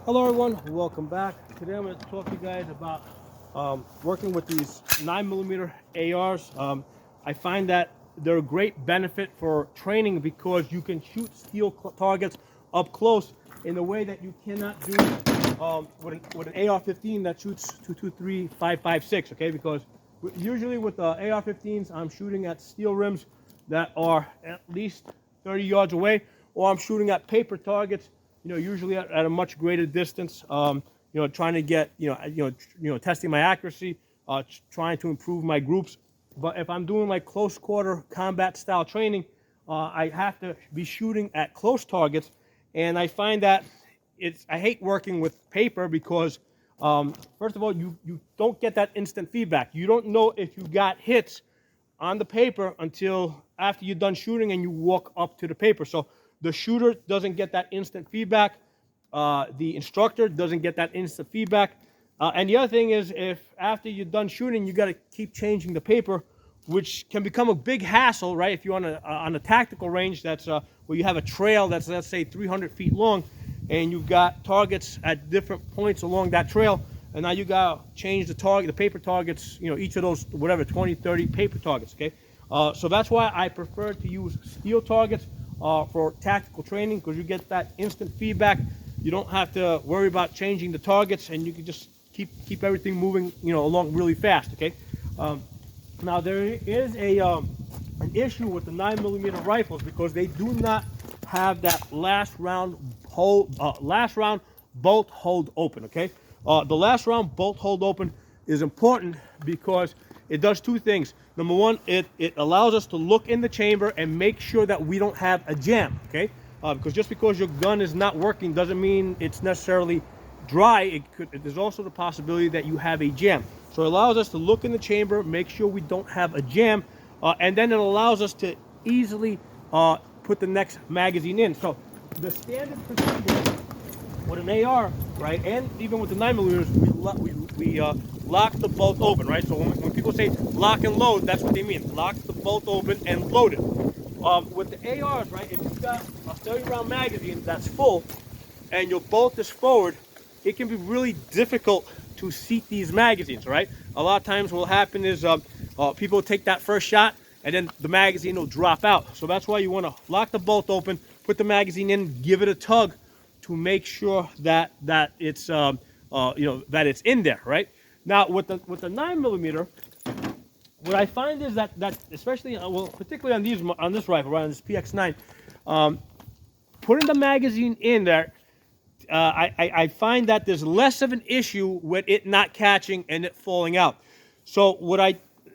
Hello everyone, welcome back. Today I'm going to talk to you guys about working with these 9mm ARs. I find that they're a great benefit for training because you can shoot steel targets up close in a way that you cannot do with an AR-15 that shoots 223, 5.56, okay? Because usually with the AR-15s, I'm shooting at steel rims that are at least 30 yards away, or I'm shooting at paper targets, usually at a much greater distance. Trying to get, testing my accuracy, trying to improve my groups. But if I'm doing like close quarter combat style training, I have to be shooting at close targets, and I find that I hate working with paper because, first of all, you don't get that instant feedback. You don't know if you got hits on the paper until after you're done shooting and you walk up to the paper. So the shooter doesn't get that instant feedback. The instructor doesn't get that instant feedback. And the other thing is, if after you're done shooting, you got to keep changing the paper, which can become a big hassle, right? If you're on a tactical range that's where you have a trail that's, let's say, 300 feet long, and you've got targets at different points along that trail, and now you got to change the paper targets, each of those, whatever, 20, 30 paper targets, okay? So that's why I prefer to use steel targets for tactical training, because you get that instant feedback. You don't have to worry about changing the targets, and you can just keep everything moving, along really fast, okay? Now there is an issue with the 9mm rifles because they do not have that last round bolt hold open, okay? The last round bolt hold open is important because it does two things. Number one, it allows us to look in the chamber and make sure that we don't have a jam, okay? Because just because your gun is not working doesn't mean it's necessarily dry. There's also the possibility that you have a jam. So it allows us to look in the chamber, make sure we don't have a jam, and then it allows us to easily put the next magazine in. So the standard procedure with an AR, right, and even with the 9mm, we lock the bolt open, right? So when people say lock and load, that's what they mean. Lock the bolt open and load it. With the ARs, right, if you've got a 30-round magazine that's full and your bolt is forward, it can be really difficult to seat these magazines, right? A lot of times what will happen is people take that first shot and then the magazine will drop out. So that's why you want to lock the bolt open, put the magazine in, give it a tug to make sure that it's that it's in there, right? Now with the 9mm, what I find is that especially particularly on this rifle, right, on this PX9, putting the magazine in there, I find that there's less of an issue with it not catching and it falling out. So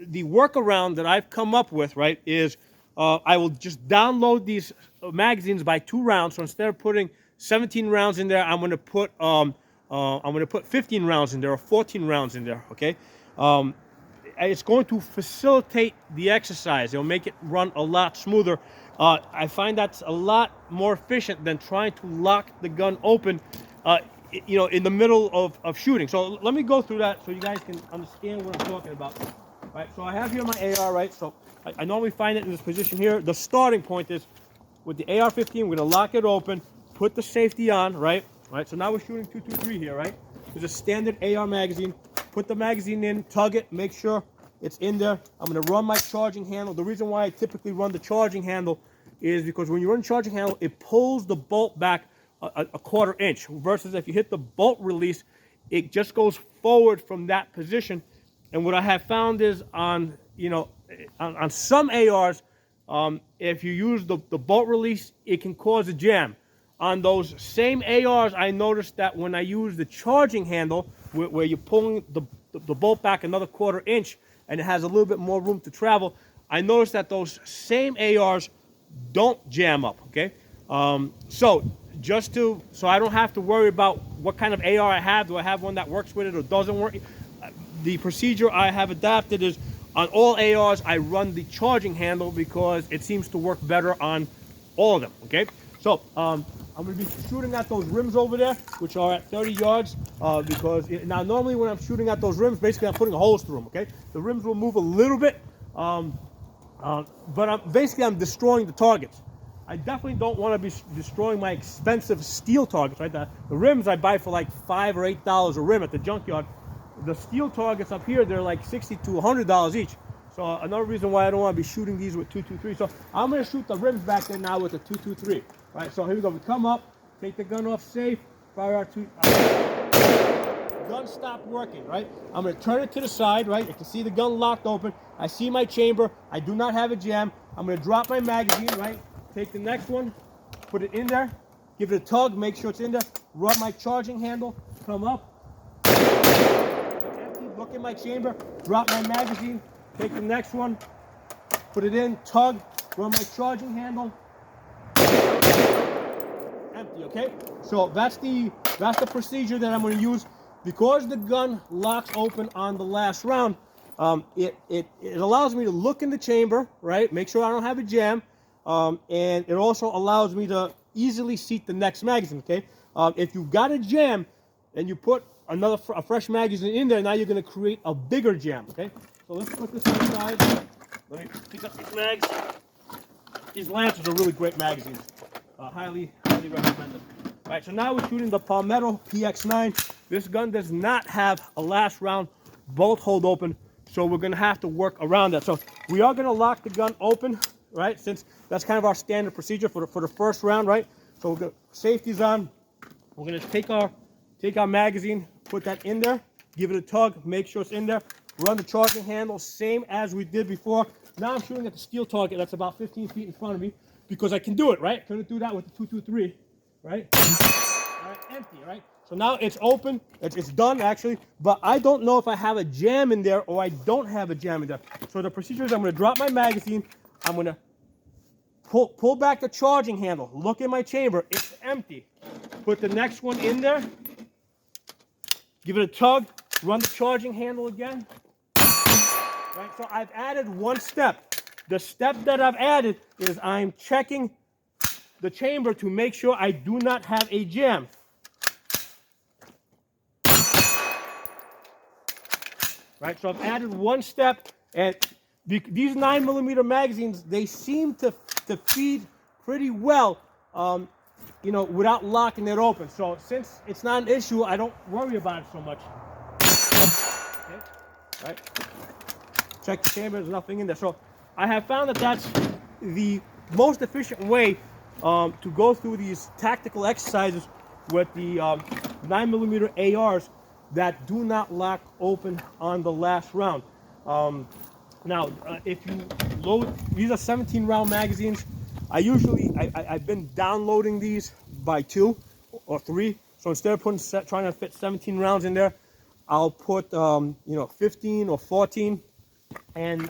the workaround that I've come up with, right, is I will just download these magazines by 2 rounds. So instead of putting 17 rounds in there, I'm going to put 15 rounds in there or 14 rounds in there. Okay, it's going to facilitate the exercise. It'll make it run a lot smoother. I find that's a lot more efficient than trying to lock the gun open, in the middle of shooting. So let me go through that so you guys can understand what I'm talking about. Right, so I have here my AR, right? So I normally find it in this position here. The starting point is with the AR-15, we're gonna lock it open, put the safety on, right? Right, so now we're shooting 223 here, right? There's a standard AR magazine. Put the magazine in, tug it, make sure it's in there. I'm gonna run my charging handle. The reason why I typically run the charging handle is because when you run the charging handle, it pulls the bolt back a 1/4 inch, versus if you hit the bolt release, it just goes forward from that position. And what I have found is on some ARs, if you use the bolt release, it can cause a jam. On those same ARs, I noticed that when I use the charging handle, where you're pulling the bolt back another 1/4 inch, and it has a little bit more room to travel, I noticed that those same ARs don't jam up, okay? So I don't have to worry about what kind of AR I have. Do I have one that works with it or doesn't work? The procedure I have adapted is on all ARs, I run the charging handle because it seems to work better on all of them, okay? So I'm going to be shooting at those rims over there, which are at 30 yards, now normally when I'm shooting at those rims, basically I'm putting holes through them, okay? The rims will move a little bit, but I'm destroying the targets. I definitely don't want to be destroying my expensive steel targets, right? The rims I buy for like $5 or $8 a rim at the junkyard. The steel targets up here, they're like $60 to $100 each. So another reason why I don't want to be shooting these with 223. So I'm going to shoot the rims back there now with the 223. Right, so here we go. We come up, take the gun off safe, fire our gun stopped working, right? I'm going to turn it to the side, right? You can see the gun locked open. I see my chamber. I do not have a jam. I'm going to drop my magazine, right? Take the next one, put it in there, give it a tug, make sure it's in there, rub my charging handle, come up, empty, look in my chamber, drop my magazine, take the next one, put it in, tug, rub my charging handle, empty, okay? So that's the procedure that I'm going to use. Because the gun locks open on the last round, it allows me to look in the chamber, right? Make sure I don't have a jam. And it also allows me to easily seat the next magazine, okay? If you've got a jam and you put a fresh magazine in there, now you're going to create a bigger jam, okay? So let's put this aside. Let me pick up these mags. These Lancers are really great magazines. Highly recommended. All right, so now we're shooting the Palmetto PX9. This gun does not have a last round bolt hold open, so we're going to have to work around that. So we are going to lock the gun open, right? Since that's kind of our standard procedure for the first round, right? So we're going safety's on. We're going to take our magazine, put that in there, give it a tug, make sure it's in there. Run the charging handle, same as we did before. Now I'm shooting at the steel target that's about 15 feet in front of me because I can do it, right? Couldn't do that with the 223, right? All right, empty, right? So now it's open, it's done actually, but I don't know if I have a jam in there or I don't have a jam in there. So the procedure is I'm going to drop my magazine, I'm going to pull back the charging handle, look in my chamber, it's empty. Put the next one in there, give it a tug, run the charging handle again. Right, so I've added one step. The step that I've added is I'm checking the chamber to make sure I do not have a jam. Right, so I've added one step, and these 9mm magazines, they seem to feed pretty well, you know, without locking it open. So since it's not an issue, I don't worry about it so much. Okay, right. Check the chamber, there's nothing in there. So I have found that that's the most efficient way to go through these tactical exercises with the 9mm ARs that do not lock open on the last round. Now, if you load, these are 17-round magazines. I've been downloading these by 2 or 3. So instead of trying to fit 17 rounds in there, I'll put you know, 15 or 14. And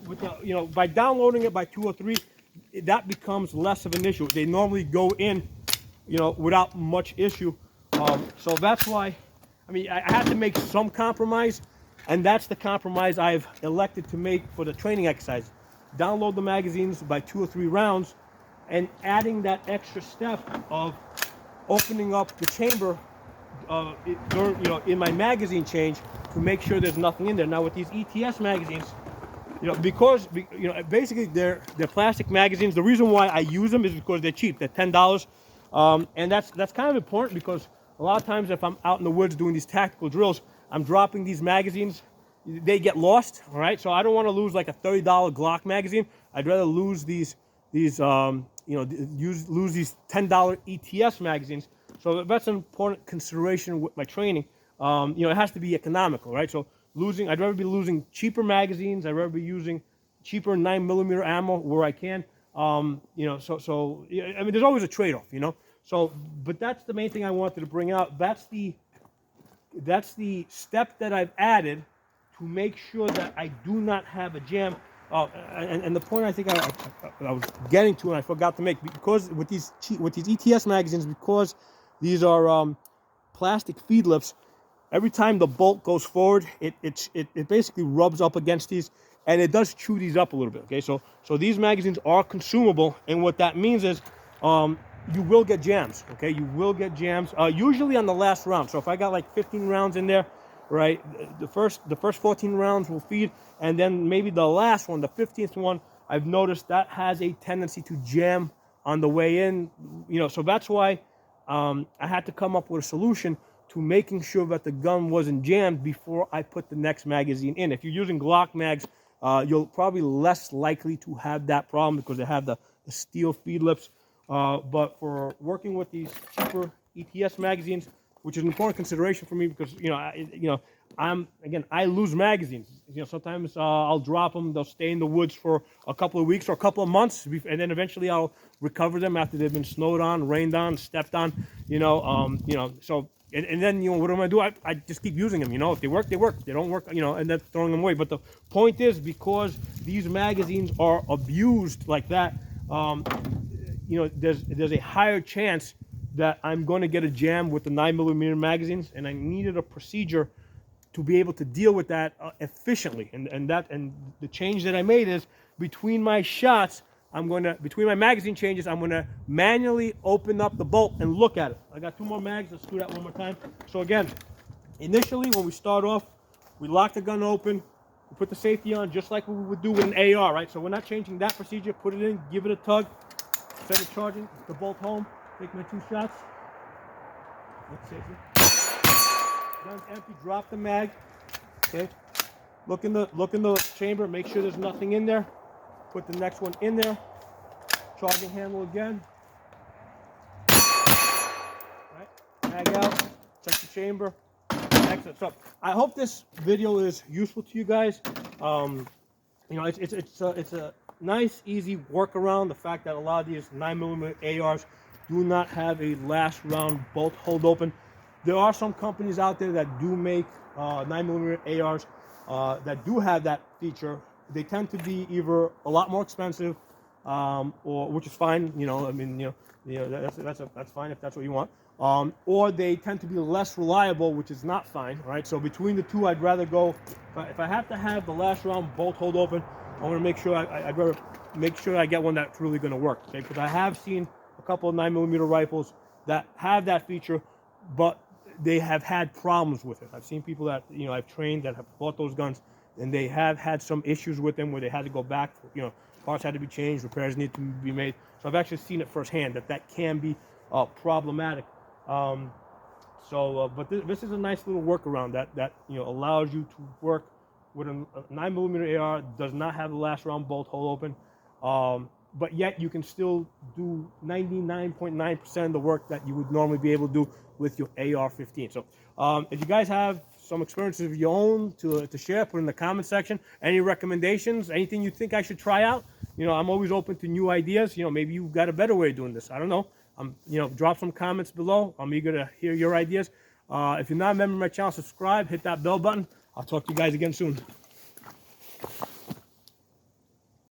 with the, you know, by downloading it by 2 or 3, that becomes less of an issue. They normally go in, you know, without much issue. So that's why, I mean, I had to make some compromise, and that's the compromise I've elected to make for the training exercise. Download the magazines by 2 or 3 rounds, and adding that extra step of opening up the chamber, you know, in my magazine change to make sure there's nothing in there. Now with these ETS magazines, you know, because you know, basically they're plastic magazines. The reason why I use them is because they're cheap. They're $10, and that's kind of important because a lot of times if I'm out in the woods doing these tactical drills, I'm dropping these magazines. They get lost, all right? So I don't want to lose like a $30 Glock magazine. I'd rather lose these you know, lose these $10 ETS magazines. So that's an important consideration with my training. You know, it has to be economical, right? So I'd rather be losing cheaper magazines. I'd rather be using cheaper 9mm ammo where I can. You know, so I mean, there's always a trade-off, you know. So, but that's the main thing I wanted to bring out. That's the step that I've added to make sure that I do not have a jam. And the point I think I was getting to and I forgot to make, because with these ETS magazines, because these are plastic feed lips, every time the bolt goes forward, it basically rubs up against these, and it does chew these up a little bit. Okay, so these magazines are consumable, and what that means is you will get jams. Okay, you will get jams usually on the last round. So if I got like 15 rounds in there, right, the first 14 rounds will feed, and then maybe the last one, the 15th one, I've noticed that has a tendency to jam on the way in, you know, so that's why I had to come up with a solution to making sure that the gun wasn't jammed before I put the next magazine in. If you're using Glock mags, you'll probably less likely to have that problem because they have the steel feed lips. But for working with these cheaper ETS magazines, which is an important consideration for me because, you know, I lose magazines. You know, sometimes I'll drop them. They'll stay in the woods for a couple of weeks or a couple of months, and then eventually I'll recover them after they've been snowed on, rained on, stepped on. You know, so and then, you know, what am I do? I just keep using them. You know, if they work, they work. If they don't work, you know, and then throwing them away. But the point is, because these magazines are abused like that, you know, there's a higher chance that I'm going to get a jam with the 9mm magazines, and I needed a procedure to be able to deal with that efficiently. And the change that I made is between my shots, between my magazine changes, I'm gonna manually open up the bolt and look at it. I got 2 more mags. Let's do that one more time. So again, initially when we start off, we lock the gun open, we put the safety on just like we would do with an AR, right? So we're not changing that procedure. Put it in, give it a tug, set it charging, the bolt home, take my 2 shots. Let's see. Gun's empty, drop the mag. Okay. Look in the chamber, make sure there's nothing in there. Put the next one in there. Charging handle again. Right. Mag out. Check the chamber. Excellent. So I hope this video is useful to you guys. You know, it's a nice, easy workaround. The fact that a lot of these 9mm ARs do not have a last round bolt hold open. There are some companies out there that do make 9mm ARs that do have that feature. They tend to be either a lot more expensive, or which is fine. You know, I mean, you know, that's fine if that's what you want. Or they tend to be less reliable, which is not fine, right? So between the two, I'd rather go. If I have to have the last round bolt hold open, I want to make sure I'd rather make sure I get one that's really going to work. Okay, because I have seen a couple of 9mm rifles that have that feature, but they have had problems with it. I've seen people that, you know, I've trained that have bought those guns, and they have had some issues with them where they had to go back. You know, parts had to be changed, repairs need to be made. So I've actually seen it firsthand that can be problematic. But this is a nice little workaround that you know allows you to work with a 9mm AR. Does not have the last round bolt hole open, but yet you can still do 99.9% of the work that you would normally be able to do with your AR-15. So if you guys have some experiences of your own to share, put in the comment section. Any recommendations, anything you think I should try out? You know, I'm always open to new ideas. You know, maybe you've got a better way of doing this. I don't know. You know, drop some comments below. I'm eager to hear your ideas. If you're not a member of my channel, subscribe, hit that bell button. I'll talk to you guys again soon.